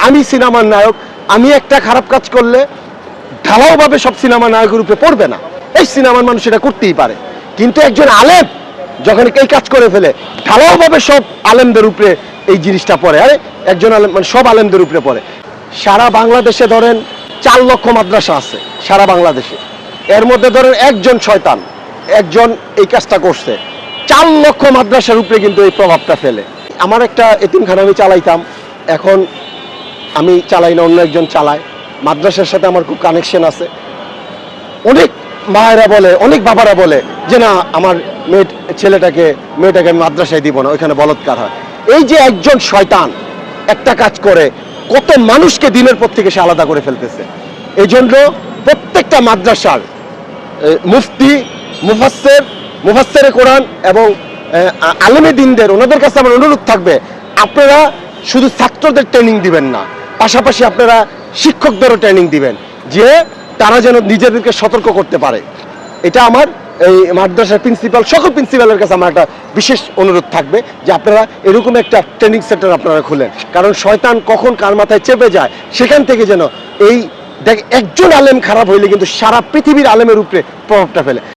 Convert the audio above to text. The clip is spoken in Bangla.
আমি সিনেমার নায়ক, আমি একটা খারাপ কাজ করলে ঢালাওভাবে সব সিনেমা নায়কের উপরে পড়বে না। এই সিনেমার মানুষ এটা করতেই পারে, কিন্তু একজন আলেম যখন এই কাজ করে ফেলে ঢালাওভাবে সব আলেমদের উপরে এই জিনিসটা পড়ে। আরে একজন আলেম মানে সব আলেমদের উপরে পড়ে। সারা বাংলাদেশে ধরেন 4 লক্ষ মাদ্রাসা আছে সারা বাংলাদেশে, এর মধ্যে ধরেন একজন শয়তান, একজন এই কাজটা করছে, 4 লক্ষ মাদ্রাসার উপরে কিন্তু এই প্রভাবটা ফেলে। আমার একটা এতিমখানা আমি চালাইতাম, এখন আমি চালাই না, অন্য একজন চালায়। মাদ্রাসার সাথে আমার খুব কানেকশন আছে। অনেক মায়েরা বলে, অনেক বাবারা বলে যে না আমার মেয়েটাকে আমি মাদ্রাসায় দিব না, ওইখানে বলৎকার হয়। এই যে একজন শয়তান একটা কাজ করে কত মানুষকে দিনের পর থেকে সে আলাদা করে ফেলতেছে। এই জন্য প্রত্যেকটা মাদ্রাসার মুফতি, মুফাসসিরে কোরআন এবং আলেমে দ্বীনদের ওনাদের কাছে আমার অনুরোধ থাকবে, আপনারা শুধু ছাত্রদের ট্রেনিং দিবেন না, পাশাপাশি আপনারা শিক্ষকদেরও ট্রেনিং দিবেন, যে তারা যেন নিজেদেরকে সতর্ক করতে পারে। এটা আমার এই মাদ্রাসার প্রিন্সিপাল, সকল প্রিন্সিপালের কাছে আমার একটা বিশেষ অনুরোধ থাকবে যে আপনারা এরকম একটা ট্রেনিং সেন্টার আপনারা খুলেন। কারণ শয়তান কখন কার মাথায় চেপে যায় সেখান থেকে যেন এই একজন আলেম খারাপ হইলে কিন্তু সারা পৃথিবীর আলেমের উপরে প্রভাবটা ফেলে।